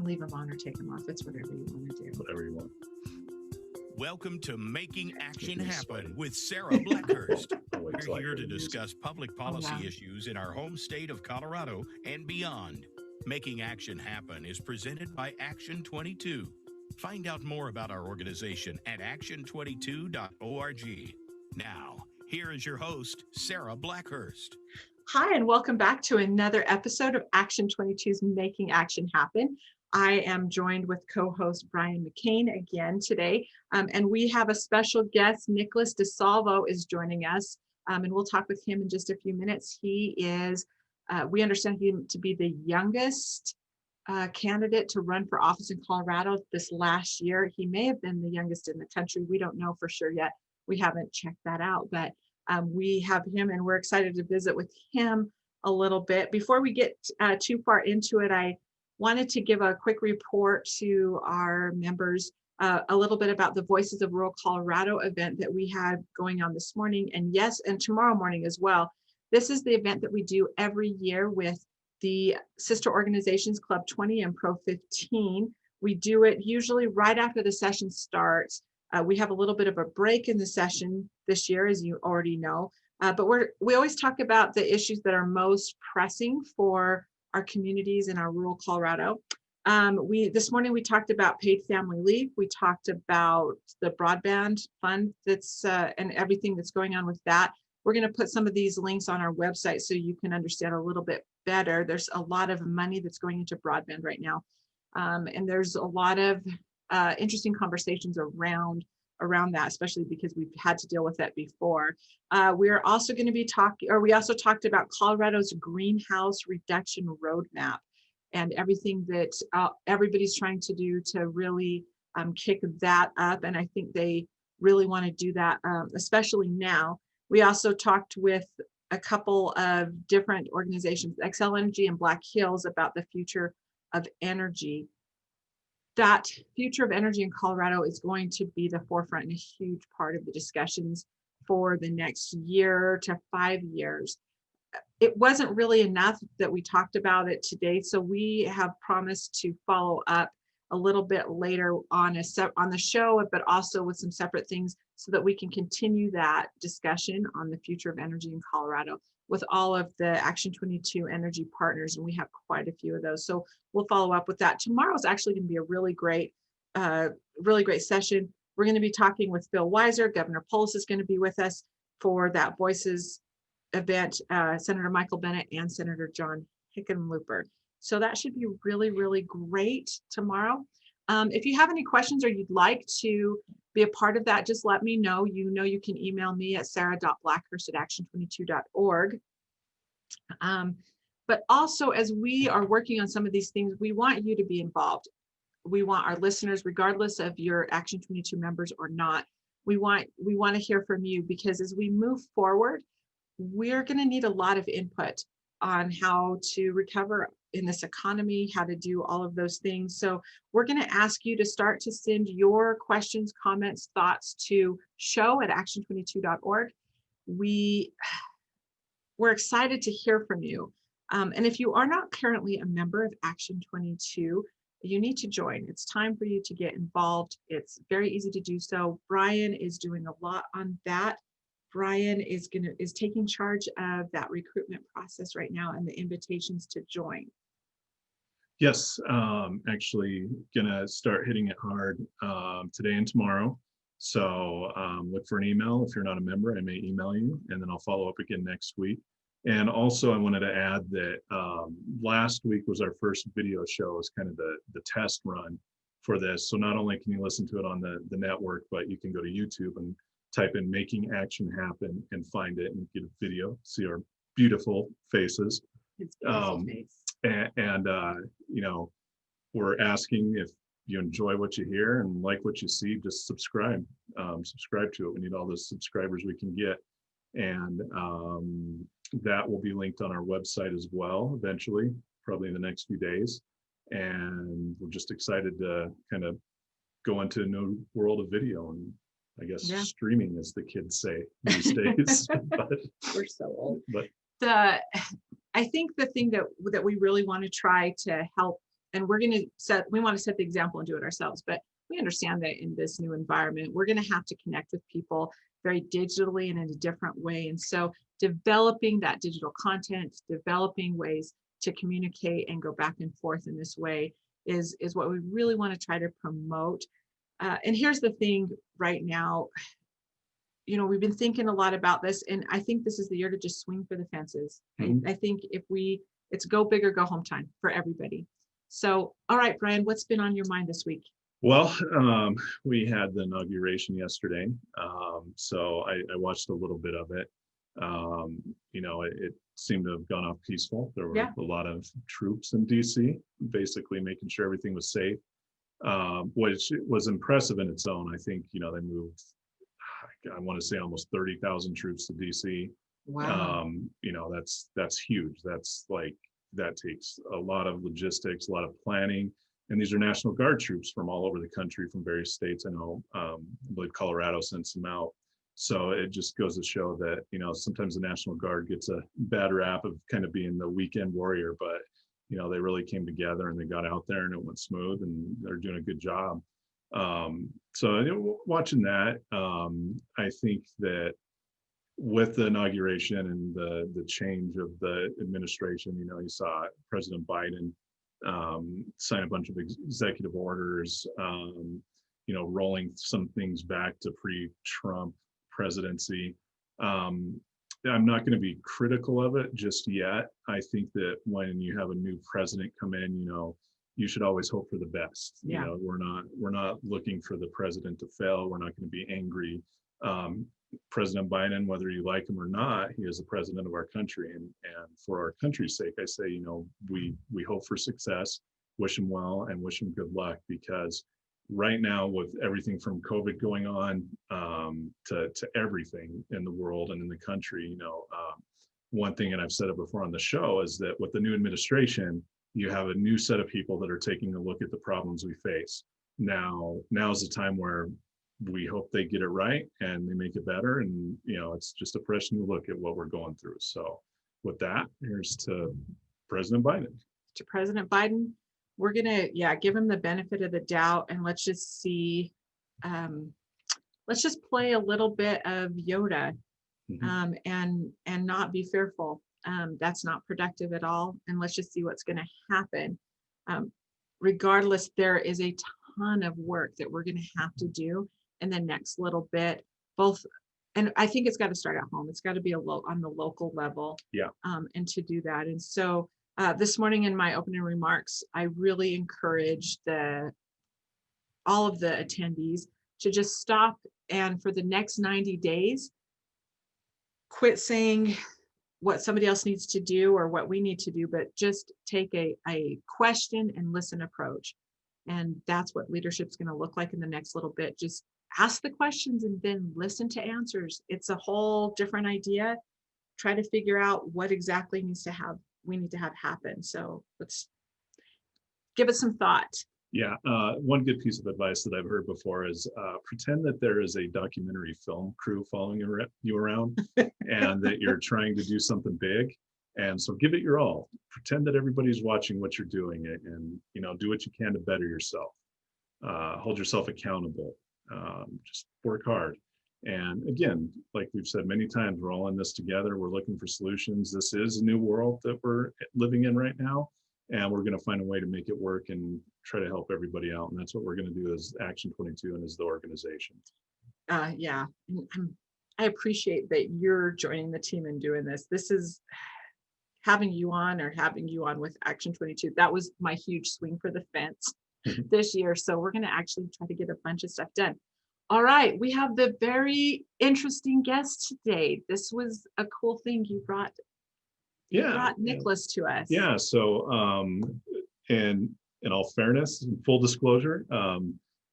Leave them on or take them off. It's whatever you want to do. Whatever you want. Welcome to Making Action Happen with Sarah Blackhurst. We're here to discuss public policy issues in our home state of Colorado and beyond. Making Action Happen is presented by Action 22. Find out more about our organization at action22.org. Now, here is your host, Sarah Blackhurst. Hi, and welcome back to another episode of Action 22's Making Action Happen. I am joined with co-host Brian McCain again today, and we have a special guest. Nicholas DeSalvo is joining us, and we'll talk with him in just a few minutes. He is, we understand him to be the youngest candidate to run for office in Colorado this last year. He may have been the youngest in the country. We don't know for sure yet. We haven't checked that out, but we have him, and we're excited to visit with him a little bit. Before we get too far into it, I wanted to give a quick report to our members a little bit about the Voices of Rural Colorado event that we had going on this morning, and yes, and tomorrow morning as well. This is the event that we do every year with the sister organizations Club 20 and Pro 15. We do it usually right after the session starts. We have a little bit of a break in the session this year, as you already know, but we always talk about the issues that are most pressing for our communities in our rural Colorado. This morning we talked about paid family leave. We talked about the broadband fund that's and everything that's going on with that. We're going to put some of these links on our website so you can understand a little bit better. There's a lot of money that's going into broadband right now, and there's a lot of interesting conversations around that, especially because we've had to deal with that before. We're also going to be we also talked about Colorado's greenhouse reduction roadmap and everything that everybody's trying to do to really kick that up. And I think they really want to do that, especially now. We also talked with a couple of different organizations, Xcel Energy and Black Hills, about the future of energy. That future of energy in Colorado is going to be the forefront and a huge part of the discussions for the next year to 5 years. It wasn't really enough that we talked about it today, so we have promised to follow up a little bit later on the show, but also with some separate things so that we can continue that discussion on the future of energy in Colorado with all of the Action 22 energy partners, and we have quite a few of those. So we'll follow up with that. Tomorrow is actually going to be a really great session. We're going to be talking with Phil Weiser. Governor Polis is going to be with us for that Voices event, Senator Michael Bennet and Senator John Hickenlooper. So that should be really, really great tomorrow. If you have any questions or you'd like to be a part of that, just let me know. You can email me at sarah.blackhurst@action22.org. But also, as we are working on some of these things, we want you to be involved. We want our listeners, regardless of your Action 22 members or not, we want to hear from you, because as we move forward, we're going to need a lot of input on how to recover in this economy, how to do all of those things. So we're going to ask you to start to send your questions, comments, thoughts to show@action22.org. We're excited to hear from you. And if you are not currently a member of Action 22, you need to join. It's time for you to get involved. It's very easy to do so. Brian is doing a lot on that. Brian is taking charge of that recruitment process right now and the invitations to join. Yes, actually gonna start hitting it hard today and tomorrow. So look for an email. If you're not a member, I may email you, and then I'll follow up again next week. And also I wanted to add that last week was our first video show as kind of the test run for this. So not only can you listen to it on the network, but you can go to YouTube and type in Making Action Happen and find it and get a video, see our beautiful faces. It's beautiful face. And we're asking if you enjoy what you hear and like what you see, just subscribe to it. We need all the subscribers we can get. And that will be linked on our website as well, eventually, probably in the next few days. And we're just excited to kind of go into a new world of video and I guess streaming, as the kids say these days. But, we're so old. But I think the thing that we really want to try to help and we want to set the example and do it ourselves, but we understand that in this new environment, we're going to have to connect with people very digitally and in a different way. And so developing that digital content, developing ways to communicate and go back and forth in this way is what we really want to try to promote. And here's the thing right now, we've been thinking a lot about this, and I think this is the year to just swing for the fences. I think it's go big or go home time for everybody. So, all right, Brian, what's been on your mind this week? Well, we had the inauguration yesterday, so I watched a little bit of it. It seemed to have gone off peaceful. There were a lot of troops in DC, basically making sure everything was safe, which was impressive in its own. I think, they moved, I want to say almost 30,000 troops to DC. Wow. That's huge. That takes a lot of logistics, a lot of planning. And these are National Guard troops from all over the country, from various states. I know, I believe Colorado sent some out. So it just goes to show that, sometimes the National Guard gets a bad rap of kind of being the weekend warrior, but, they really came together and they got out there and it went smooth and they're doing a good job. So watching that, I think that with the inauguration and the change of the administration, you saw President Biden sign a bunch of executive orders, rolling some things back to pre-Trump presidency. I'm not going to be critical of it just yet. I think that when you have a new president come in, you should always hope for the best. Yeah. We're not looking for the president to fail. We're not going to be angry. President Biden, whether you like him or not, he is the president of our country, and for our country's sake, I say, we hope for success, wish him well, and wish him good luck, because right now, with everything from COVID going on to everything in the world and in the country, one thing, and I've said it before on the show, is that with the new administration, you have a new set of people that are taking a look at the problems we face. Now's the time where we hope they get it right and they make it better. And, it's just a fresh new look at what we're going through. So with that, here's to President Biden. To President Biden, we're going to, give him the benefit of the doubt. And let's just see, let's just play a little bit of Yoda and not be fearful. That's not productive at all. And let's just see what's going to happen. Regardless, there is a ton of work that we're going to have to do in the next little bit, and I think it's got to start at home. It's got to be on the local level. Yeah. And to do that. And so this morning in my opening remarks, I really encouraged all of the attendees to just stop and for the next 90 days, quit saying what somebody else needs to do or what we need to do, but just take a question and listen approach. And that's what leadership's going to look like in the next little bit. Just ask the questions and then listen to answers. It's a whole different idea. Try to figure out what exactly we need to have happen. So let's give it some thought. Yeah, one good piece of advice that I've heard before is pretend that there is a documentary film crew following you around and that you're trying to do something big. And so give it your all. Pretend that everybody's watching what you're doing and do what you can to better yourself. Hold yourself accountable. Just work hard. And again, like we've said many times, we're all in this together. We're looking for solutions. This is a new world that we're living in right now. And we're going to find a way to make it work and try to help everybody out. And that's what we're going to do as Action 22 and as the organization. Yeah. And I appreciate that you're joining the team and doing this. This is having you on with Action 22. That was my huge swing for the fence this year. So we're going to actually try to get a bunch of stuff done. All right. We have the very interesting guest today. This was a cool thing you brought. Brought Nicholas to us. Yeah. So, and in all fairness and full disclosure,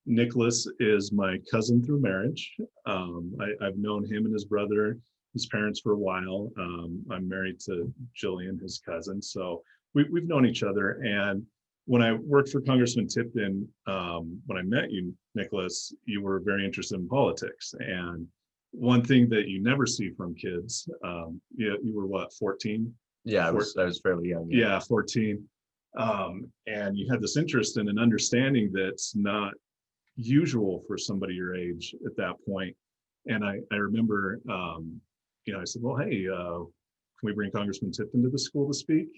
Nicholas is my cousin through marriage. I've known him and his brother, his parents, for a while. I'm married to Jillian, his cousin. So we've known each other. And when I worked for Congressman Tipton, when I met you, Nicholas, you were very interested in politics. And one thing that you never see from kids, you were what, 14? Yeah, I was fairly young. Yeah, 14. And you had this interest in an understanding that's not usual for somebody your age at that point. And I remember, I said, well, hey, can we bring Congressman Tipton to the school to speak?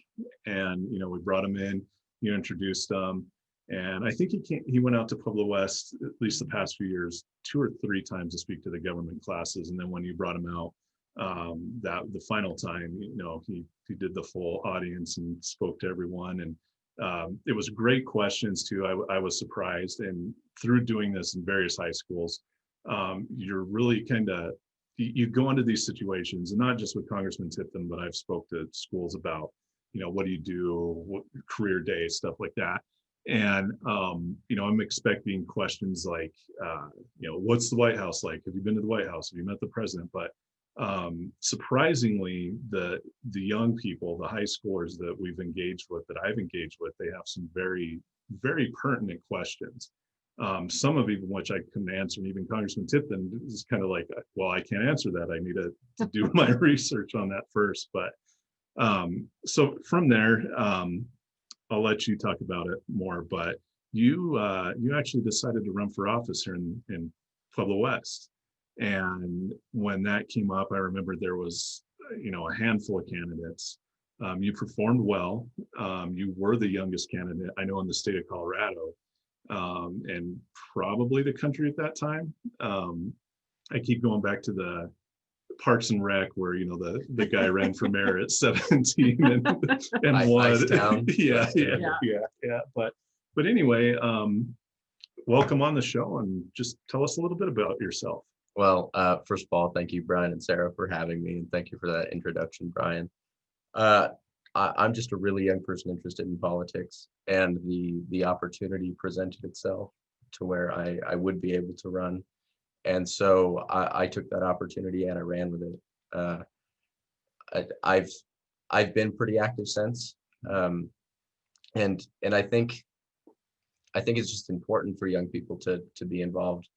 And, we brought him in, introduced him. And I think he went out to Pueblo West, at least the past few years, 2 or 3 times to speak to the government classes. And then when you brought him out, that the final time, he did the full audience and spoke to everyone. And it was great questions too. I was surprised. And through doing this in various high schools, you're really you go into these situations, and not just with Congressman Tipton, but I've spoke to schools about, what do you do, what career day, stuff like that. And, I'm expecting questions like, what's the White House like? Have you been to the White House? Have you met the president? But surprisingly, the young people, the high schoolers that we've engaged with, that I've engaged with, they have some very, very pertinent questions. Some of even which I couldn't answer, and even Congressman Tipton is kind of like, well, I can't answer that. I need to do my research on that first. But so from there, I'll let you talk about it more. But you actually decided to run for office here in Pueblo West. And when that came up, I remember there was, a handful of candidates. You performed well. You were the youngest candidate, I know, in the state of Colorado, and probably the country at that time. I keep going back to the Parks and Rec, where the guy ran for mayor at 17 and won. Yeah. But anyway, welcome on the show, and just tell us a little bit about yourself. Well, first of all, thank you, Brian and Sarah, for having me, and thank you for that introduction, Brian. I'm just a really young person interested in politics, and the opportunity presented itself to where I would be able to run. And so I took that opportunity and I ran with it. I've been pretty active since, and I think it's just important for young people to be involved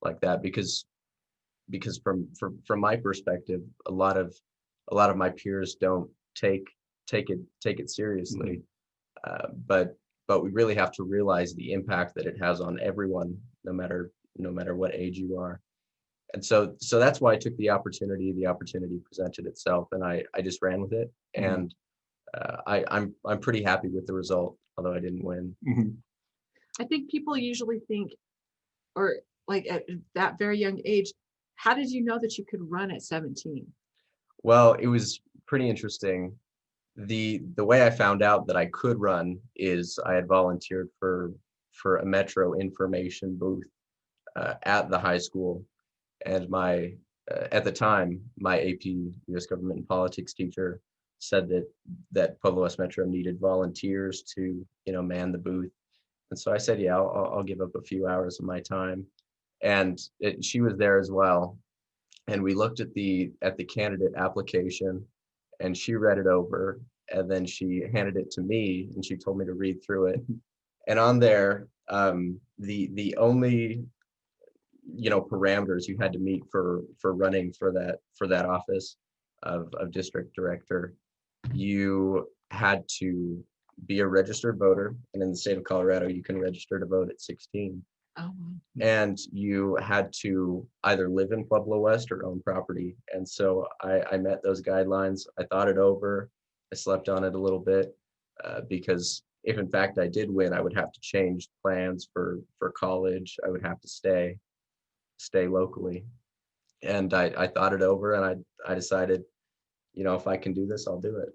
like that, because from my perspective, a lot of my peers don't take it seriously, but we really have to realize the impact that it has on everyone, no matter what age you are. And so that's why I took the opportunity. The opportunity presented itself, and I just ran with it. And I'm pretty happy with the result, although I didn't win. I think people usually think, or like at that very young age, how did you know that you could run at 17? Well, it was pretty interesting. The way I found out that I could run is I had volunteered for a Metro information booth at the high school, and at the time my AP U.S. Government and Politics teacher said that Pueblo West Metro needed volunteers to man the booth, and so I said, yeah, I'll give up a few hours of my time, and she was there as well, and we looked at the candidate application, and she read it over, and then she handed it to me, and she told me to read through it. And on there, the only parameters you had to meet for running for that office of district director, you had to be a registered voter, and in the state of Colorado, you can register to vote at 16. Oh. And you had to either live in Pueblo West or own property. And so I met those guidelines. I thought it over. I slept on it a little bit, because if in fact I did win, I would have to change plans for college. I would have to stay locally. And I thought it over, and I decided, if I can do this, I'll do it.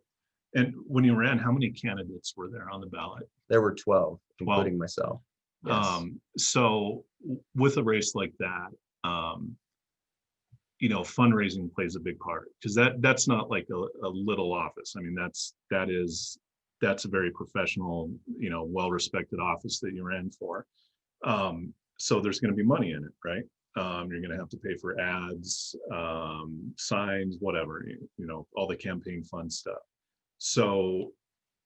And when you ran, how many candidates were there on the ballot? There were 12, including myself. Yes. So with a race like that, fundraising plays a big part, because that's not like a little office. I mean, that's a very professional, well-respected office that you're in for. So there's going to be money in it, right? You're going to have to pay for ads, signs, whatever, all the campaign fund stuff. So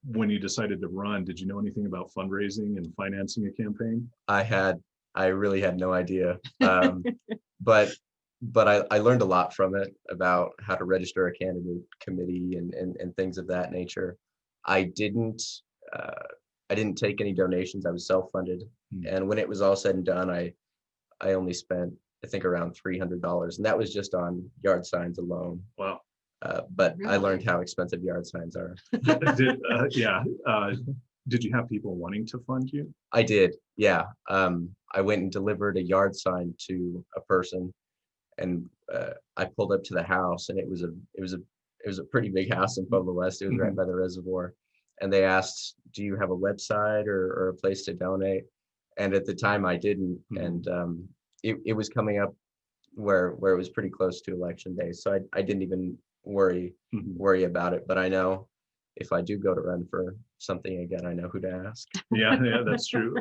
when you decided to run, did you know anything about fundraising and financing a campaign? I really had no idea. But I learned a lot from it about how to register a candidate committee and things of that nature. I didn't I didn't take any donations. I was self-funded. Hmm. And when it was all said and done, I only spent, I think, around $300, and that was just on yard signs alone. Wow. But I learned Really? how expensive yard signs are. Yeah. Did you have people wanting to fund you? I did, yeah. I went and delivered a yard sign to a person, and I pulled up to the house, and it was a pretty big house in Pueblo West. It was right Mhm. by the reservoir, and they asked, "Do you have a website or a place to donate?" And at the time, I didn't, Mhm. and it was coming up where it was pretty close to election day, so I didn't even Mhm. worry about it. But I know if I do go to run for something again, I know who to ask. Yeah, that's true.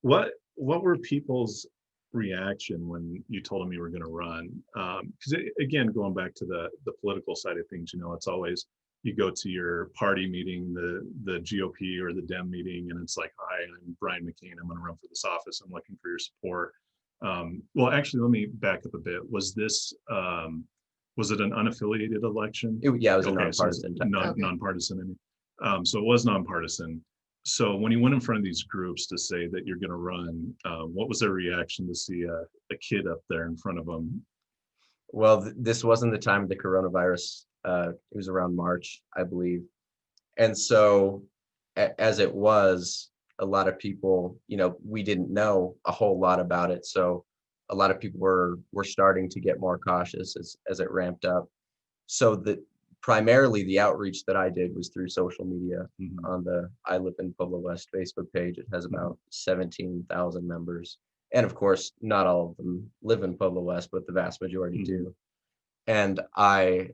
What were people's reaction when you told them you were going to run? Because again, going back to the political side of things, it's always you go to your party meeting, the GOP or the Dem meeting, and it's like, "Hi, I'm Brian McCain. I'm going to run for this office. I'm looking for your support." Well, actually, let me back up a bit. Was it an unaffiliated election? Yeah, it was a Okay, so it's nonpartisan. Okay. nonpartisan. I mean. So it was nonpartisan. So when you went in front of these groups to say that you're going to run, what was their reaction to see a kid up there in front of them? Well, this wasn't the time of the coronavirus. It was around March, I believe. And so, as it was, a lot of people, we didn't know a whole lot about it. So, a lot of people were starting to get more cautious as it ramped up. So primarily the outreach that I did was through social media Mhm. on the I Live in Pueblo West Facebook page. It has Mhm. about 17,000 members. And of course, not all of them live in Pueblo West, but the vast majority Mhm. do. And I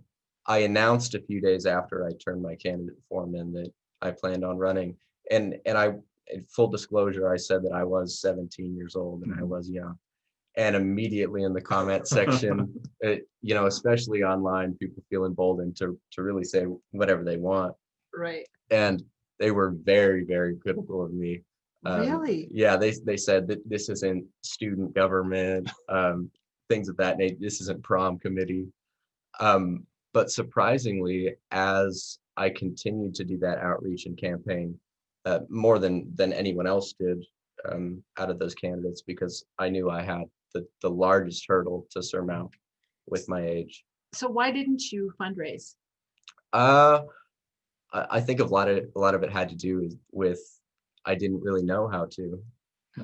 announced a few days after I turned my candidate form in that I planned on running. And in full disclosure, I said that I was 17 years old and I Mhm. was young. And immediately in the comment section, especially online, people feel emboldened to really say whatever they want. Right. And they were very, very critical of me. Really? Yeah, they said that this isn't student government, things of that nature. This isn't prom committee. But surprisingly, as I continued to do that outreach and campaign, more than anyone else did, out of those candidates, because I knew I had the largest hurdle to surmount with my age. So why didn't you fundraise? Uh, I think a lot of it had to do with I didn't really know how to.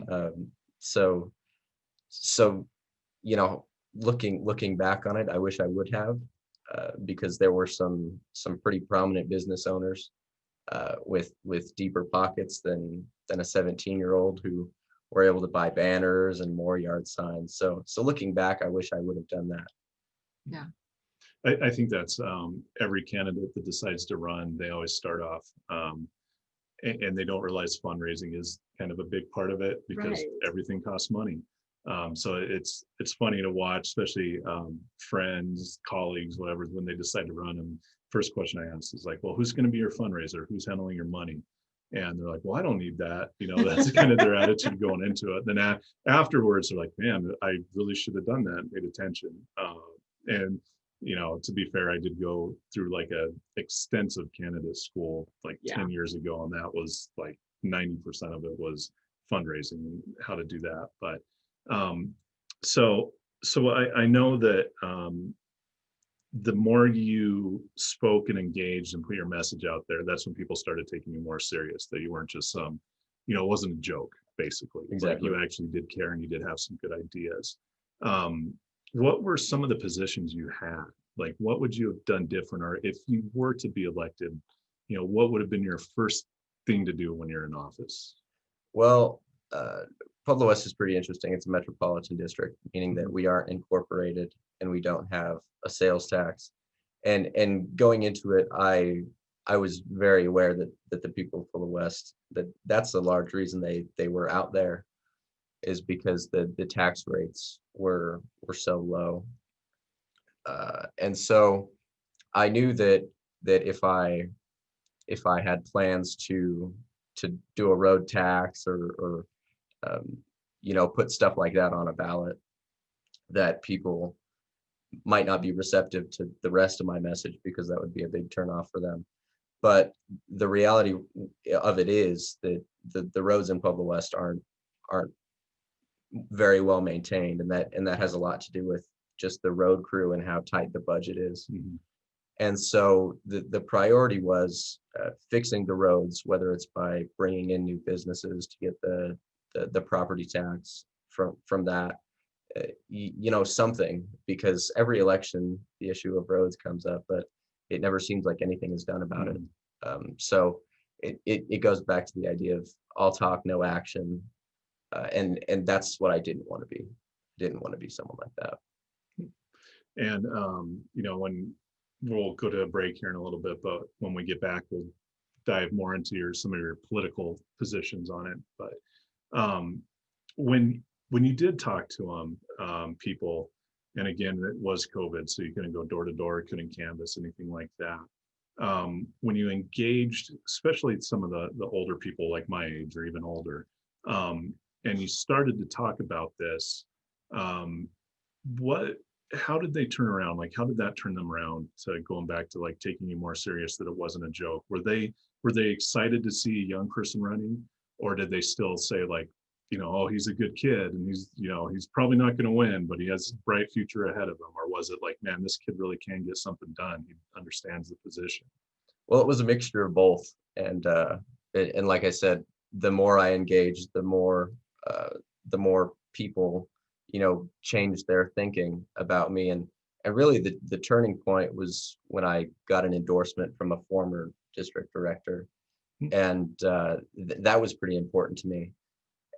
Um, so so looking back on it, I wish I would have, because there were some pretty prominent business owners with deeper pockets than a 17-year-old who were able to buy banners and more yard signs. So looking back, I wish I would have done that. Yeah. I think that's every candidate that decides to run, they always start off, and they don't realize fundraising is kind of a big part of it because Right. everything costs money. So it's funny to watch, especially friends, colleagues, whatever, when they decide to run. And first question I ask is like, well, who's going to be your fundraiser? Who's handling your money? And they're like, well, I don't need that. That's kind of their attitude going into it. Then afterwards, they're like, man, I really should have done that, paid attention. And to be fair, I did go through like a extensive candidate school like Yeah. 10 years ago, and that was like 90% of it was fundraising and how to do that. But so I know that the more you spoke and engaged and put your message out there, that's when people started taking you more serious, that you weren't just it wasn't a joke, basically. Like Exactly. you actually did care and you did have some good ideas. What were some of the positions you had? Like, what would you have done different? Or if you were to be elected, what would have been your first thing to do when you're in office? Well, Pueblo West is pretty interesting. It's a metropolitan district, meaning that we aren't incorporated and we don't have a sales tax. And going into it, I was very aware that the people of Pueblo West, that's the large reason they were out there, is because the tax rates were so low. And so I knew that if I had plans to do a road tax or put stuff like that on a ballot, that people might not be receptive to the rest of my message because that would be a big turnoff for them. But the reality of it is that the roads in Pueblo West aren't very well maintained, and that has a lot to do with just the road crew and how tight the budget is. Mhm. And so the priority was fixing the roads, whether it's by bringing in new businesses to get the property tax from that, something, because every election the issue of roads comes up, but it never seems like anything is done about it. So it goes back to the idea of all talk, no action, and that's what I didn't want to be. Didn't want to be someone like that. And when we'll go to a break here in a little bit, but when we get back, we'll dive more into some of your political positions on it. But when you did talk to people, and again, it was COVID, so you couldn't go door to door, couldn't canvass, anything like that. When you engaged, especially some of the older people like my age or even older, and you started to talk about this, how did they turn around? Like, how did that turn them around to going back to like taking you more serious, that it wasn't a joke? Were they excited to see a young person running, or did they still say like, oh, he's a good kid and he's probably not going to win, but he has a bright future ahead of him? Or was it like, man, this kid really can get something done, he understands the position? Well, it was a mixture of both, and like I said, the more I engaged, the more people changed their thinking about me. And really the turning point was when I got an endorsement from a former district director, and that was pretty important to me.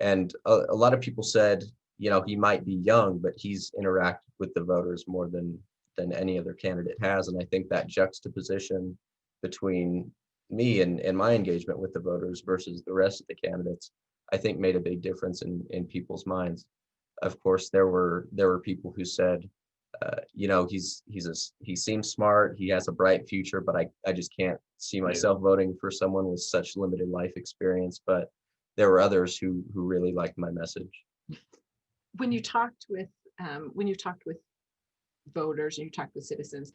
And a lot of people said, he might be young, but he's interacted with the voters more than any other candidate has. And I think that juxtaposition between me and my engagement with the voters versus the rest of the candidates, I think made a big difference in people's minds. Of course, there were people who said, he seems smart, he has a bright future, but I just can't see myself voting for someone with such limited life experience. But there were others who really liked my message. When you talked with voters and you talked with citizens,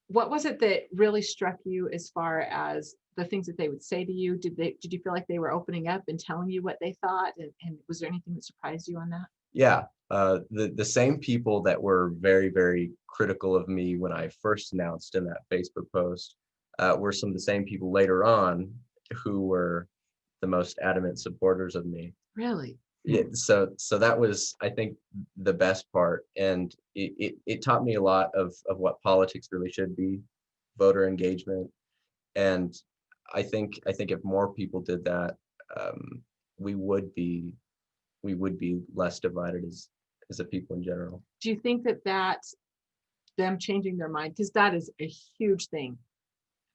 what was it that really struck you as far as the things that they would say to you? Did you feel like they were opening up and telling you what they thought? And was there anything that surprised you on that? Yeah, the same people that were very, very critical of me when I first announced in that Facebook post were some of the same people later on who were the most adamant supporters of me. Really? Yeah, so that was, I think, the best part, and it taught me a lot of what politics really should be, voter engagement. And I think if more people did that, we would be less divided as a people in general. Do you think that that's them changing their mind? Because that is a huge thing.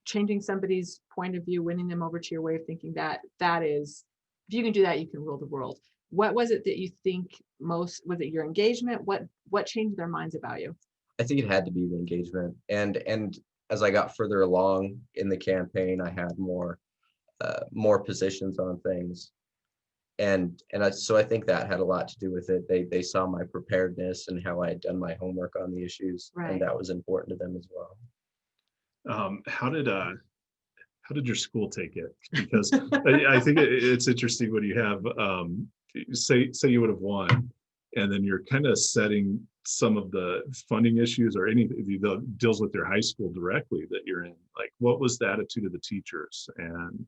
Changing somebody's point of view, winning them over to your way of thinking, that is, if you can do that, you can rule the world. What was it that you think most, was it your engagement? What changed their minds about you? I think it had to be the engagement. And as I got further along in the campaign, I had more positions on things. So I think that had a lot to do with it. They saw my preparedness and how I had done my homework on the issues, right. And that was important to them as well. How did your school take it? Because I think it's interesting when you have say you would have won, and then you're kind of setting some of the funding issues or anything that deals with your high school directly that you're in. Like, what was the attitude of the teachers and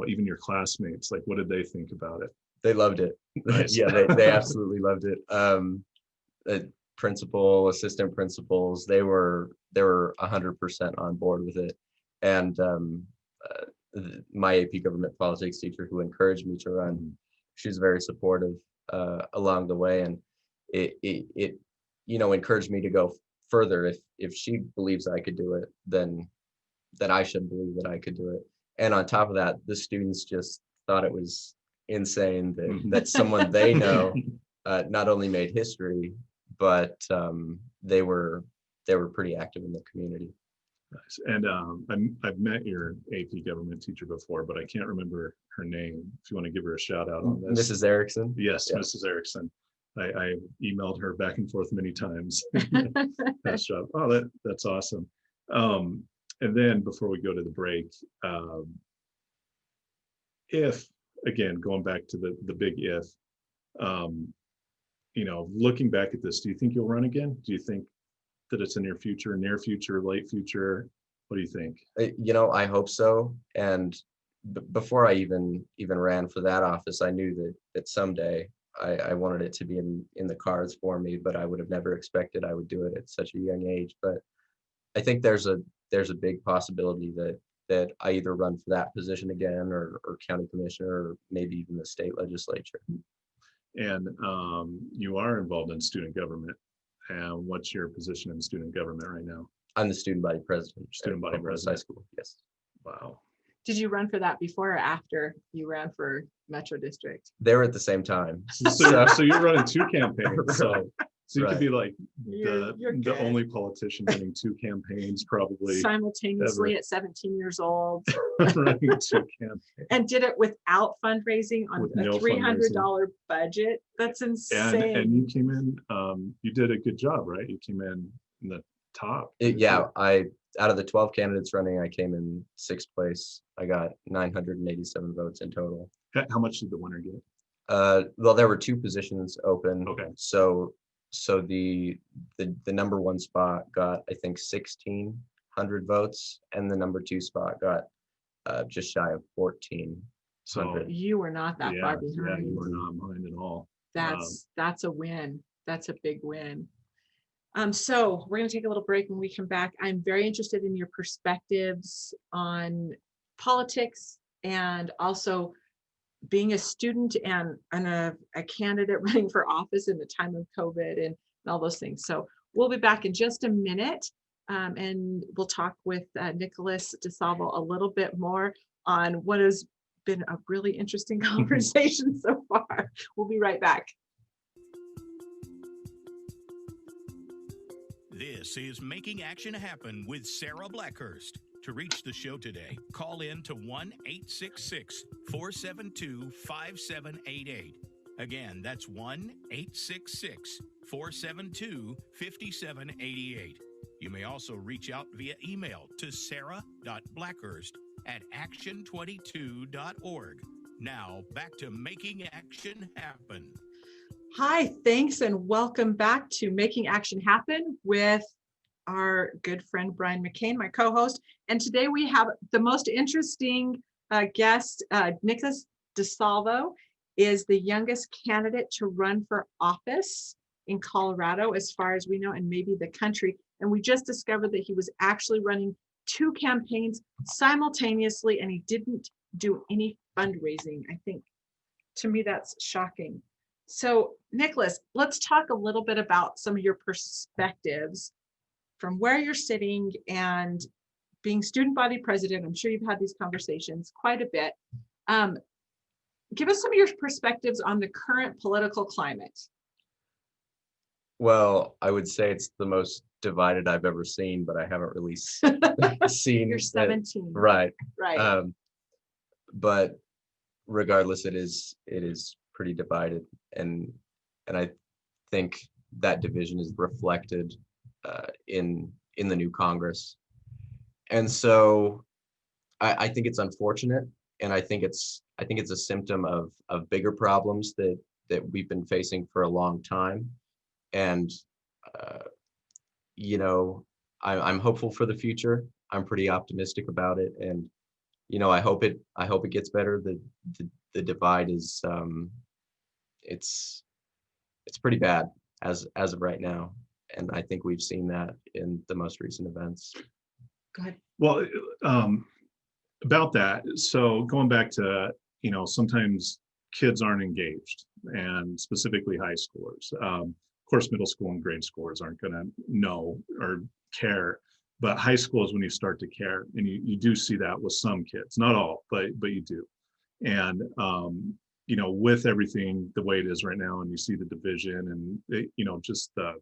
even your classmates? Like, what did they think about it? They loved it. Nice. Yeah, they absolutely loved it. The principal, assistant principals, they were 100% on board with it. And my AP government politics teacher, who encouraged me to run, she was very supportive along the way, and it encouraged me to go further. If she believes I could do it, then I should believe that I could do it. And on top of that, the students just thought it was insane that someone they know not only made history, but they were pretty active in the community. Nice. And I've met your AP government teacher before, but I can't remember her name. If you want to give her a shout out on this. Mrs. Erickson? Yes, yeah. Mrs. Erickson. I emailed her back and forth many times. Nice job. Oh, that's awesome. And then before we go to the break, if, again, going back to the big if, looking back at this, do you think you'll run again? Do you think that it's in your future, near future, late future? What do you think? I hope so. And before I even ran for that office, I knew that someday I wanted it to be in the cards for me, but I would have never expected I would do it at such a young age. But I think there's a big possibility that I either run for that position again or county commissioner or maybe even the state legislature. And you are involved in student government. And what's your position in student government right now? I'm the student body president. Student body president. High school. Yes. Wow. Did you run for that before or after you ran for Metro District? They were at the same time. So you're running two campaigns. So you Right. could be like You're the good. only politician running two campaigns probably. Simultaneously ever. at 17 years old. Running two campaigns. And did it without fundraising on With a no $300 budget. That's insane. And you came in, you did a good job, right? You came in the top. Out of the 12 candidates running, I came in 6th place. I got 987 votes in total. How much did the winner get? Well, there were 2 positions open. Okay. So the number 1 spot got, I think, 1,600 votes, and the number 2 spot got just shy of 1,400. So You were not that far yeah, behind. you were not behind at all. That's a win. That's a big win. So we're going to take a little break. When we come back, I'm very interested in your perspectives on politics and also being a student and a candidate running for office in the time of COVID and all those things. So we'll be back in just a minute, and we'll talk with Nicholas DeSalvo a little bit more on what has been a really interesting conversation so far. We'll be right back. This is Making Action Happen with Sarah Blackhurst. To reach the show today, call in to 1-866-472-5788. Again, that's 1-866-472-5788. You may also reach out via email to sarah.blackhurst@action22.org. Now, back to Making Action Happen. Hi, thanks, and welcome back to Making Action Happen with our good friend Brian McCain, my co-host. And today we have the most interesting guest. Nicholas DeSalvo is the youngest candidate to run for office in Colorado, as far as we know, and maybe the country. And we just discovered that he was actually running 2 campaigns simultaneously, and he didn't do any fundraising. I think, to me, that's shocking. So, Nicholas, let's talk a little bit about some of your perspectives from where you're sitting and being student body president. I'm sure you've had these conversations quite a bit. Give us some of your perspectives on the current political climate. Well, I would say it's the most divided I've ever seen, but I haven't really seen. You're 17. Right. Right. But regardless, it is pretty divided, and I think that division is reflected in the new Congress. And so I think it's unfortunate, and I think it's a symptom of bigger problems that we've been facing for a long time. And I'm hopeful for the future. I'm pretty optimistic about it, and I hope it gets better. The divide is it's pretty bad as of right now, and I think we've seen that in the most recent events. Go ahead. Well, about that, so going back to, sometimes kids aren't engaged, and specifically high schoolers. Of course, middle school and grade schoolers aren't going to know or care, but high school is when you start to care, and you do see that with some kids, not all, but you do. And with everything the way it is right now, and you see the division and just the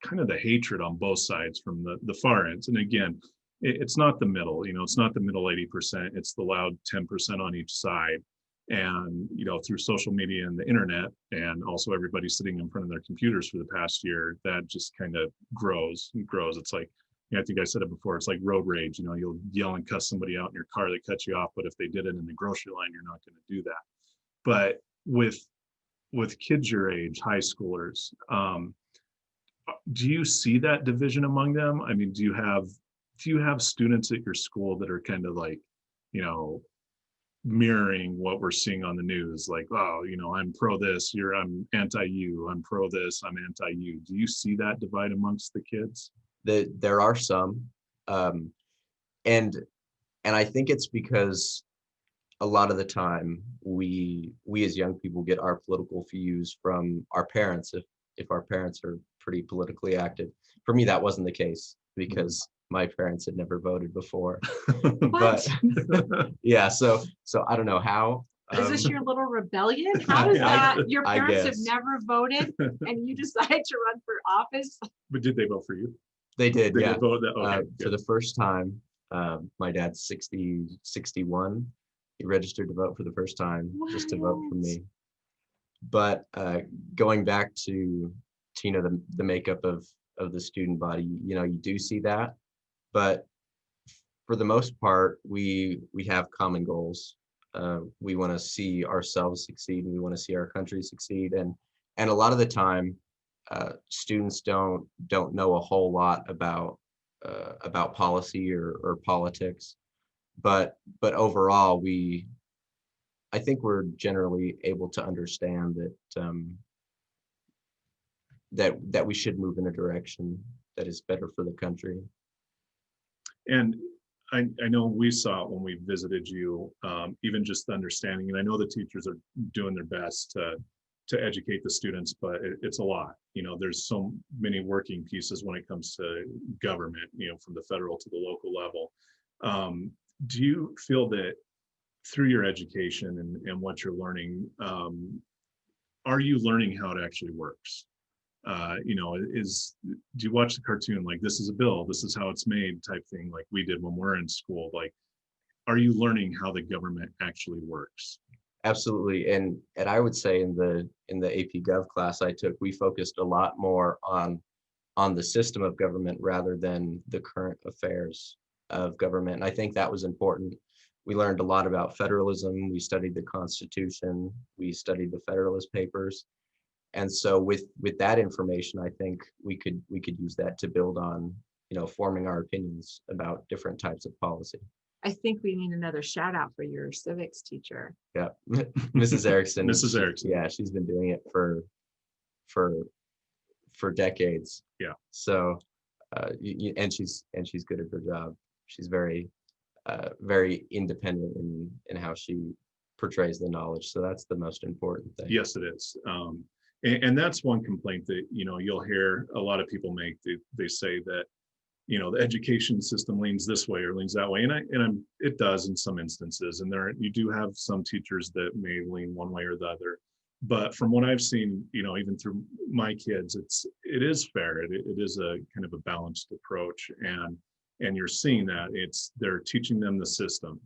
kind of the hatred on both sides from the far ends. And again, it's not the middle, it's not the middle 80%, it's the loud 10% on each side. And through social media and the internet, and also everybody sitting in front of their computers for the past year, that just kind of grows and grows. It's like I think I said it before, it's like road rage, you'll yell and cuss somebody out in your car that cuts you off, but if they did it in the grocery line, you're not going to do that. But with kids your age, high schoolers, do you see that division among them? I mean, do you have students at your school that are kind of like, mirroring what we're seeing on the news, like, oh, I'm pro this, I'm anti you, I'm pro this, I'm anti you. Do you see that divide amongst the kids? There are some, and I think it's because a lot of the time we as young people get our political views from our parents, if our parents are pretty politically active. For me, that wasn't the case because my parents had never voted before. But yeah, so I don't know how. Is this your little rebellion? How is that? Your I parents have guess. never voted and you decide to run for office? But did they vote for you? They did, They yeah. did vote that, okay, For the first time, my dad's 61. He registered to vote for the first time just to vote for me. But going back to the makeup of the student body, you do see that. But for the most part, we have common goals. We want to see ourselves succeed, and we want to see our country succeed. And a lot of the time, students don't know a whole lot about policy or politics. But overall, I think we're generally able to understand that we should move in a direction that is better for the country. And I know we saw it when we visited you, even just the understanding, and I know the teachers are doing their best to educate the students, but it's a lot. There's so many working pieces when it comes to government, from the federal to the local level. Do you feel that through your education and what you're learning, are you learning how it actually works? Do you watch the cartoon, like, this is a bill, this is how it's made type thing, like we did when we're in school? Like, are you learning how the government actually works? Absolutely. And I would say in the AP Gov class I took, we focused a lot more on the system of government rather than the current affairs of government. And I think that was important. We learned a lot about federalism. We studied the Constitution. We studied the Federalist Papers. And so with that information, I think we could use that to build on, forming our opinions about different types of policy. I think we need another shout out for your civics teacher. Yeah, Mrs. Erickson. Mrs. Erickson. Yeah, she's been doing it for decades. Yeah. So, and she's good at her job. She's very independent in how she portrays the knowledge. So that's the most important thing. Yes, it is. And that's one complaint that, you'll hear a lot of people make. They say that, the education system leans this way or leans that way. And it does in some instances. And you do have some teachers that may lean one way or the other. But from what I've seen, even through my kids, it is fair. It is a kind of a balanced approach. And you're seeing that they're teaching them the system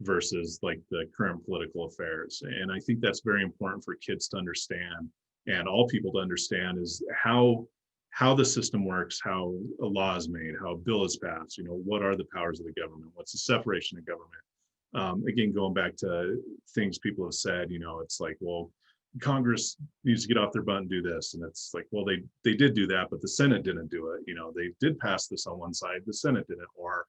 versus like the current political affairs. And I think that's very important for kids to understand, and all people to understand, is how the system works, how a law is made, how a bill is passed, what are the powers of the government, what's the separation of government. Again, going back to things people have said, it's like, well, Congress needs to get off their butt and do this. And it's like, well, they did do that, but the Senate didn't do it. They did pass this on one side, the Senate didn't. Or,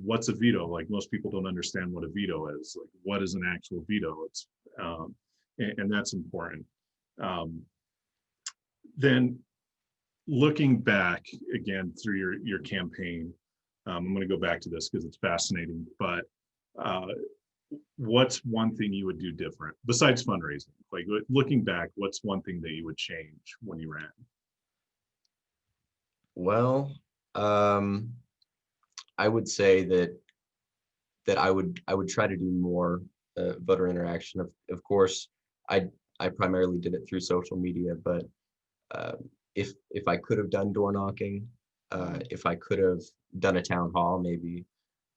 what's a veto? Like, most people don't understand what a veto is. Like, what is an actual veto? It's and that's important. Then looking back again through your campaign, I'm going to go back to this because it's fascinating, but what's one thing you would do different besides fundraising? Like, looking back, what's one thing that you would change when you ran? Well, I would say that I would try to do more voter interaction. Of course, I primarily did it through social media, but if I could have done door knocking, if I could have done a town hall, maybe,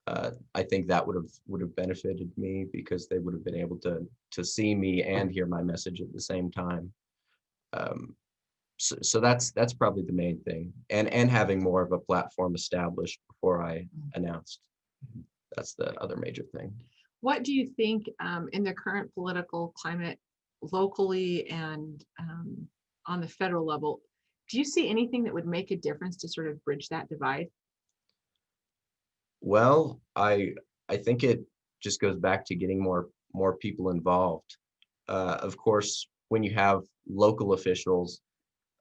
I think that would have benefited me, because they would have been able to see me and hear my message at the same time. so that's probably the main thing, and having more of a platform established before I announced. That's the other major thing. What do you think in the current political climate locally and on the federal level, do you see anything that would make a difference to sort of bridge that divide? Well, I think it just goes back to getting more people involved. Of course, when you have local officials,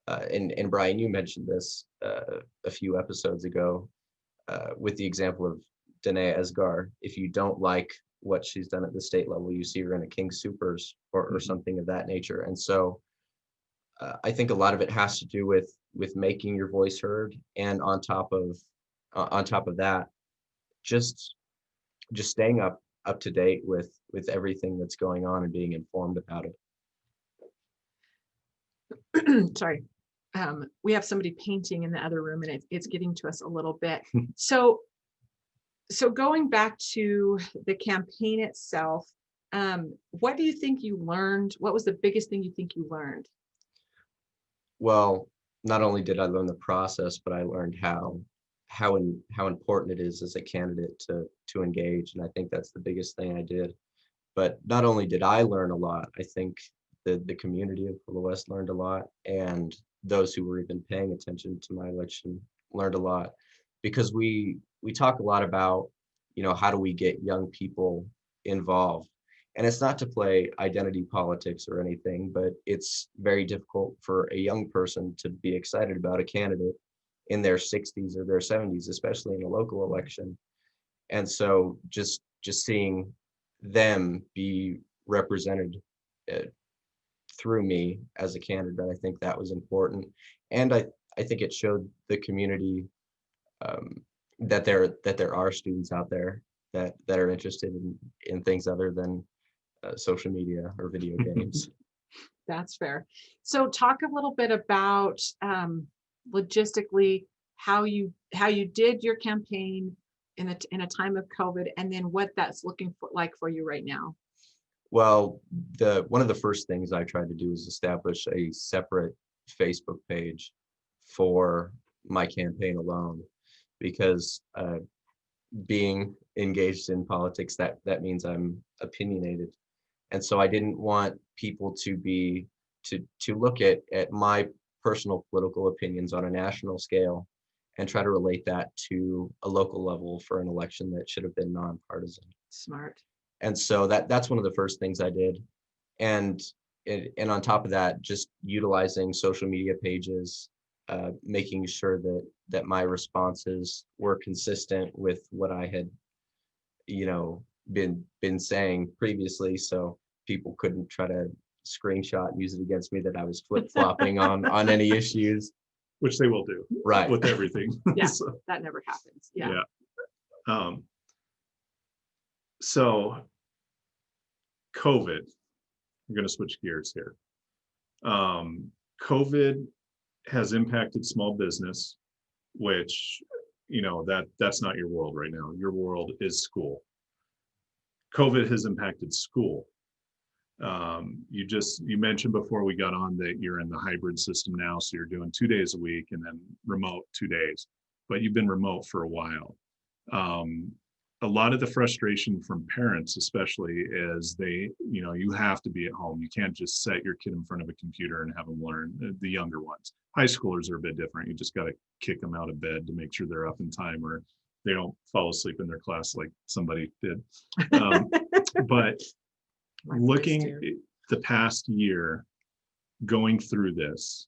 and Brian, you mentioned this a few episodes ago with the example of Danae Esgar. If you don't like what she's done at the state level, you see her in a King Supers or something of that nature. And so I think a lot of it has to do with making your voice heard, and on top of that, just staying up to date with everything that's going on and being informed about it. Sorry. We have somebody painting in the other room, and it's getting to us a little bit. So going back to the campaign itself, what do you think you learned? What was the biggest thing you think you learned? Well, not only did I learn the process, but I learned how important it is as a candidate to engage, and I think that's the biggest thing I did. But not only did I learn a lot, I think the community of Pueblo West learned a lot, and those who were even paying attention to my election learned a lot, because we talk a lot about, how do we get young people involved? And it's not to play identity politics or anything, but it's very difficult for a young person to be excited about a candidate in their 60s or their 70s, especially in a local election. And so just seeing them be represented through me as a candidate, I think that was important. And I think it showed the community that there are students out there that are interested in things other than social media or video games. That's fair. So talk a little bit about logistically how you did your campaign in a time of COVID, and then what that's looking like for you right now. Well, one of the first things I tried to do is establish a separate Facebook page for my campaign alone, because being engaged in politics, that means I'm opinionated. And so I didn't want people to look at my personal political opinions on a national scale and try to relate that to a local level for an election that should have been nonpartisan. Smart. And so that's one of the first things I did. And on top of that, just utilizing social media pages, making sure that my responses were consistent with what I had, been saying previously, so people couldn't try to screenshot and use it against me that I was flip-flopping on any issues. Which they will do. Right. With everything. Yeah, So, that never happens. Yeah. So COVID, I'm going to switch gears here. COVID has impacted small business, which, that's not your world right now. Your world is school. COVID has impacted school. You mentioned before we got on that you're in the hybrid system now, so you're doing 2 days a week and then remote 2 days, but you've been remote for a while. A lot of the frustration from parents, especially, is you have to be at home. You can't just set your kid in front of a computer and have them learn. The younger ones, high schoolers, are a bit different. You just got to kick them out of bed to make sure they're up in time, or they don't fall asleep in their class like somebody did. But looking the past year, going through this,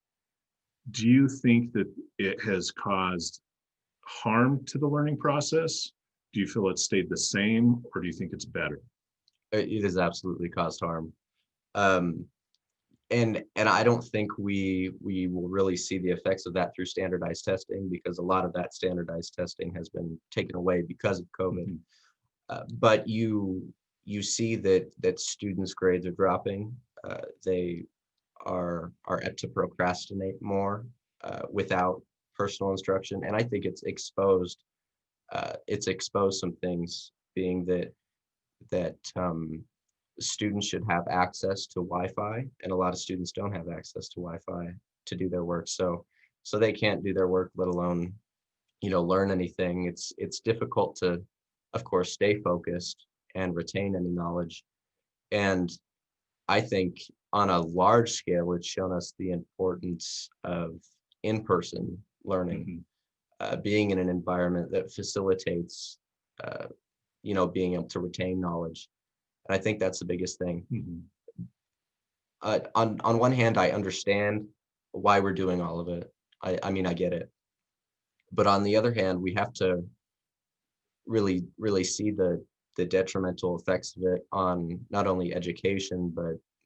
do you think that it has caused harm to the learning process? Do you feel it stayed the same, or do you think it's better? It has absolutely caused harm. And I don't think we will really see the effects of that through standardized testing, because a lot of that standardized testing has been taken away because of COVID. But you see that students' grades are dropping. They are apt to procrastinate more without personal instruction, and I think it's exposed some things, being that students should have access to Wi-Fi, and a lot of students don't have access to Wi-Fi to do their work. So they can't do their work, let alone, learn anything. It's difficult to, of course, stay focused and retain any knowledge. And I think on a large scale, it's shown us the importance of in-person learning, being in an environment that facilitates, being able to retain knowledge. And I think that's the biggest thing. On one hand, I understand why we're doing all of it. I mean, I get it. But on the other hand, we have to really, really see the detrimental effects of it on not only education,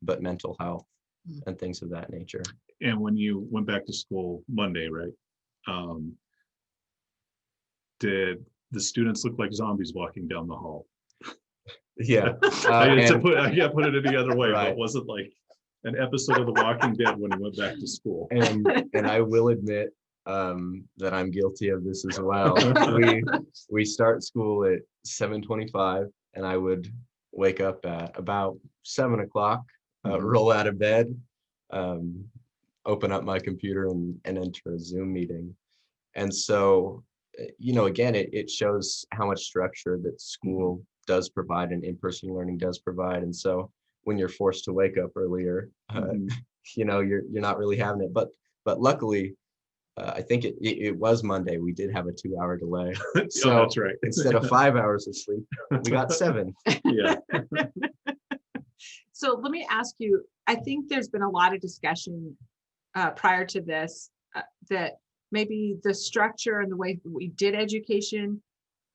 but mental health and things of that nature. And when you went back to school Monday, right? Did the students look like zombies walking down the hall? Yeah. I can't put it any other way, Right. but was it like an episode of The Walking Dead when he went back to school? And I will admit that I'm guilty of this as well. We start school at 7:25, and I would wake up at about 7 o'clock, roll out of bed, open up my computer and enter a Zoom meeting. And so, again, it shows how much structure that school does provide and in-person learning does provide. And so when you're forced to wake up earlier, you're not really having it. But luckily, I think it was Monday. We did have a 2-hour delay. So that's right. Instead of 5 hours of sleep, we got 7. Yeah. So let me ask you, I think there's been a lot of discussion prior to this that maybe the structure and the way we did education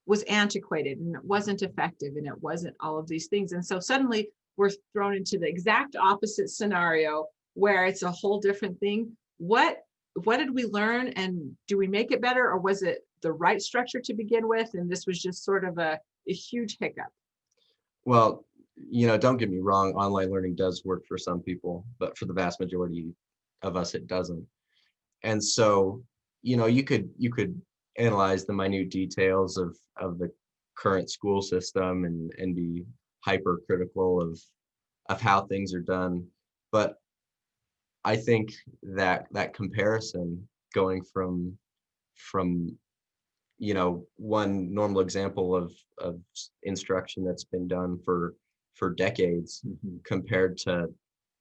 was antiquated and it wasn't effective and it wasn't all of these things. And so suddenly we're thrown into the exact opposite scenario where it's a whole different thing. What did we learn, and do we make it better, or was it the right structure to begin with and this was just sort of a huge hiccup? Well, don't get me wrong, online learning does work for some people, but for the vast majority of us, it doesn't. And so, you could analyze the minute details of the current school system and be hypercritical of how things are done. But I think that comparison going from one normal example of instruction that's been done for decades compared to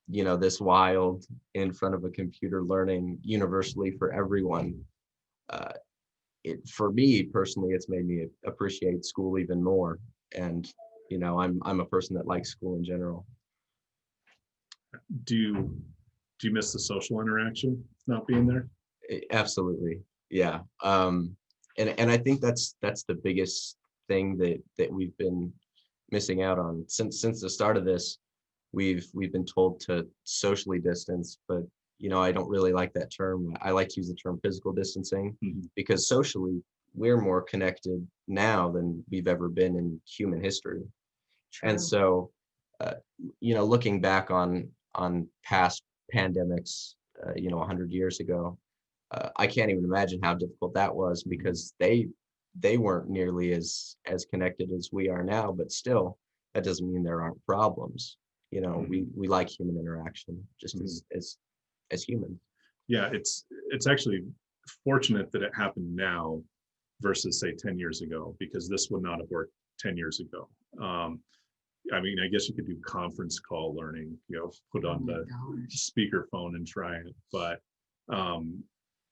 this wild in front of a computer learning universally for everyone, for me personally, it's made me appreciate school even more. And I'm a person that likes school in general. Do you miss the social interaction not being there? Absolutely, yeah. And I think that's the biggest thing that we've been missing out on since the start of this. We've been told to socially distance, but I don't really like that term. I like to use the term physical distancing because socially we're more connected now than we've ever been in human history. True. And so, looking back on past pandemics, 100 years ago, I can't even imagine how difficult that was because they weren't nearly as connected as we are now. But still, that doesn't mean there aren't problems. We like human interaction just as humans. Yeah, it's actually fortunate that it happened now versus say 10 years ago, because this would not have worked 10 years ago. I mean, I guess you could do conference call learning, put on the speakerphone and try it. But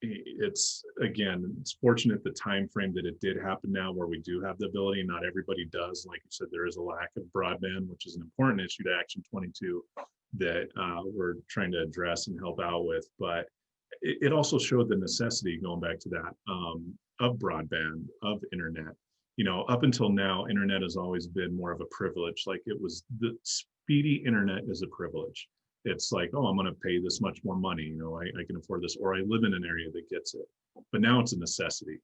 it's fortunate the time frame that it did happen now, where we do have the ability. Not everybody does. Like you said, there is a lack of broadband, which is an important issue to Action 22 that we're trying to address and help out with. But it also showed the necessity, going back to that, of broadband, of internet. Up until now, internet has always been more of a privilege. Like it was, the speedy internet is a privilege. It's like, oh, I'm going to pay this much more money. I can afford this, or I live in an area that gets it. But now it's a necessity.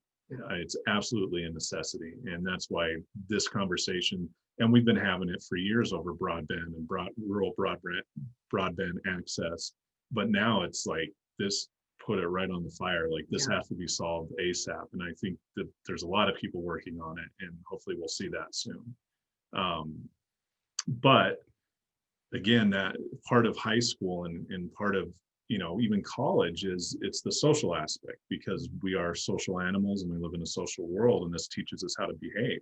It's absolutely a necessity. And that's why this conversation, and we've been having it for years over broadband and rural broadband access. But now it's like this put it right on the fire. Like this has to be solved ASAP. And I think that there's a lot of people working on it, and hopefully we'll see that soon. But again, that part of high school and part of, even college it's the social aspect, because we are social animals and we live in a social world, and this teaches us how to behave.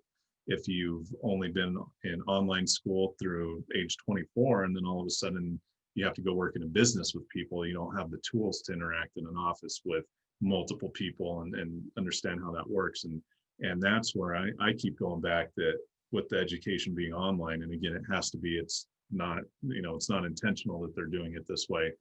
If you've only been in online school through age 24, and then all of a sudden you have to go work in a business with people, you don't have the tools to interact in an office with multiple people and understand how that works. And that's where I keep going back, that with the education being online, and again, it has to be, it's not, it's not intentional that they're doing it this way.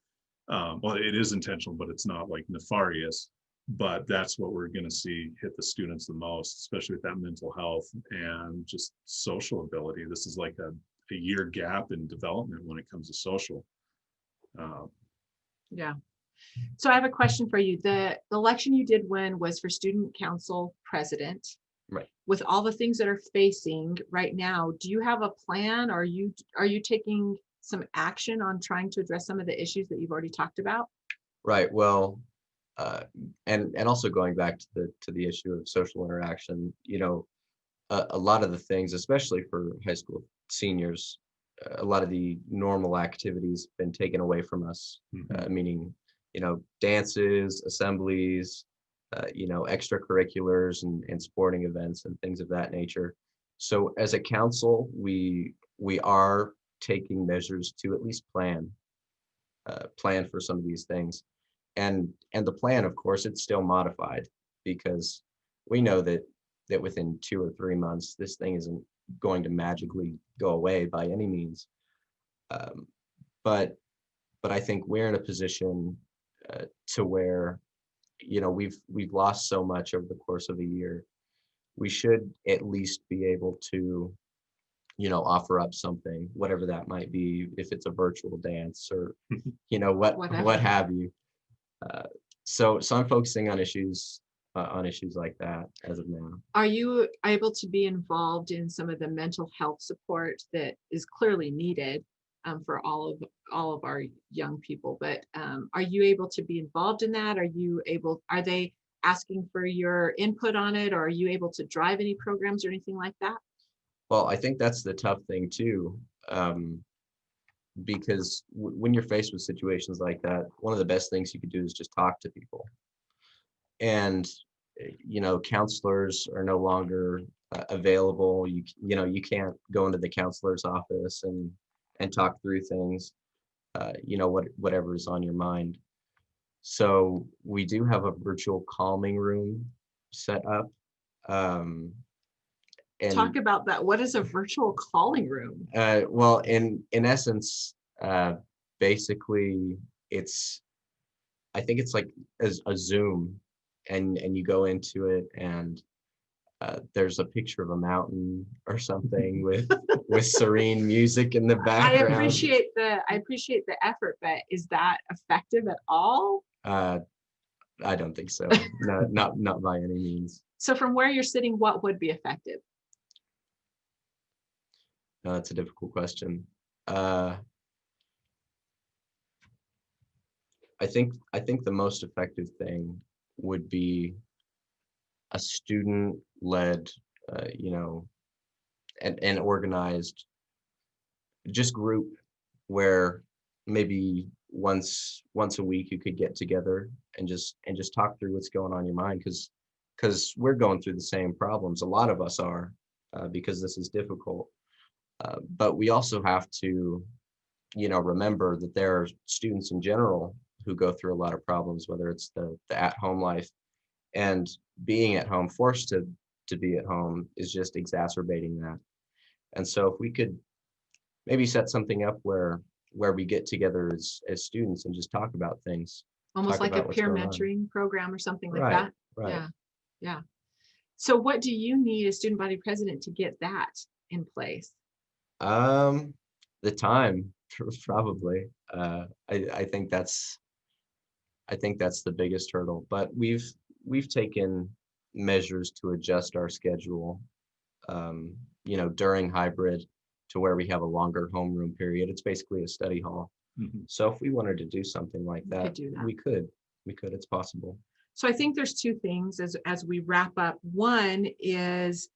Well, it is intentional, but it's not like nefarious. But that's what we're going to see hit the students the most, especially with that mental health and just social ability. This is like a year gap in development when it comes to social. Yeah. So I have a question for you. The election you did win was for student council president. Right. With all the things that are facing right now, do you have a plan? Are you taking some action on trying to address some of the issues that you've already talked about? Right. Well, and also going back to the issue of social interaction, a lot of the things, especially for high school seniors, a lot of the normal activities been taken away from us, meaning, dances, assemblies, extracurriculars and sporting events and things of that nature. So as a council, we are taking measures to at least plan for some of these things. And the plan, of course, it's still modified, because we know that within 2 or 3 months, this thing isn't going to magically go away by any means. But I think we're in a position to where, we've lost so much over the course of a year. We should at least be able to, offer up something, whatever that might be, if it's a virtual dance or, what have you. So I'm focusing on issues like that as of now. Are you able to be involved in some of the mental health support that is clearly needed for all of our young people? But are you able to be involved in that? Are they asking for your input on it, or are you able to drive any programs or anything like that? Well, I think that's the tough thing too, because when you're faced with situations like that, one of the best things you could do is just talk to people. And counselors are no longer available. You can't go into the counselor's office and talk through things, whatever is on your mind. So we do have a virtual calming room set up. And talk about that. What is a virtual calling room? Well, in essence, basically, I think it's like a Zoom, and you go into it, and there's a picture of a mountain or something with serene music in the background. I appreciate the effort, but is that effective at all? I don't think so. No, not by any means. So from where you're sitting, what would be effective? No, that's a difficult question. I think the most effective thing would be a student-led, and organized just group where maybe once a week you could get together and just talk through what's going on in your mind, because we're going through the same problems. A lot of us are, because this is difficult. But we also have to, remember that there are students in general who go through a lot of problems, whether it's the at-home life, and being at home, forced to be at home, is just exacerbating that. And so if we could maybe set something up where we get together as students and just talk about things. Almost like a peer mentoring program or something like that. Right. Yeah. So what do you need as student body president to get that in place? The time, probably. I think that's the biggest hurdle, but we've taken measures to adjust our schedule, during hybrid, to where we have a longer homeroom period. It's basically a study hall. So if we wanted to do something like that, we could. It's possible. So I think there's two things as we wrap up. One is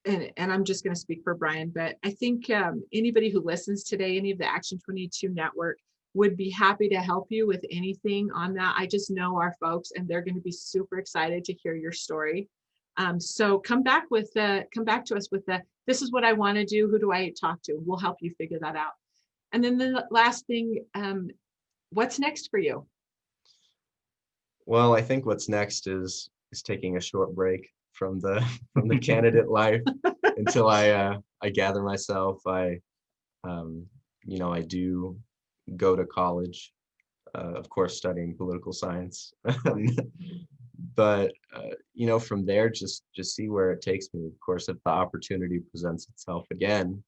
and I'm just going to speak for Brian, but I think anybody who listens today, any of the Action 22 network, would be happy to help you with anything on that. I just know our folks, and they're going to be super excited to hear your story. So come back to us with this is what I want to do. Who do I talk to? We'll help you figure that out. And then the last thing, what's next for you? Well, I think what's next is taking a short break from the candidate life until I gather myself. I do go to college, of course, studying political science, but from there, just see where it takes me. Of course, if the opportunity presents itself again,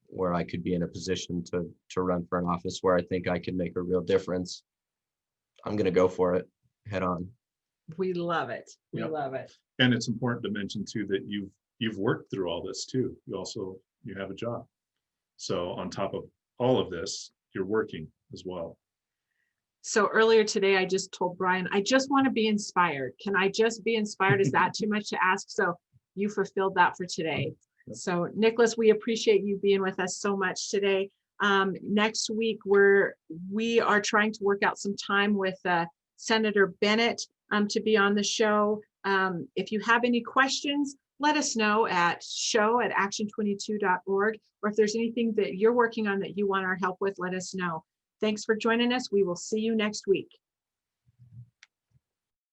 where I could be in a position to run for an office where I think I can make a real difference, I'm going to go for it head on. We love it. We love it. And it's important to mention too that you've worked through all this too. You have a job. So on top of all of this, you're working as well. So earlier today, I just told Brian, I just want to be inspired. Can I just be inspired? Is that too much to ask? So you fulfilled that for today. So Nicholas, we appreciate you being with us so much today. Next week, we are trying to work out some time with Senator Bennett to be on the show. If you have any questions, let us know at show@action22.org, or if there's anything that you're working on that you want our help with, let us know. Thanks for joining us. We will see you next week.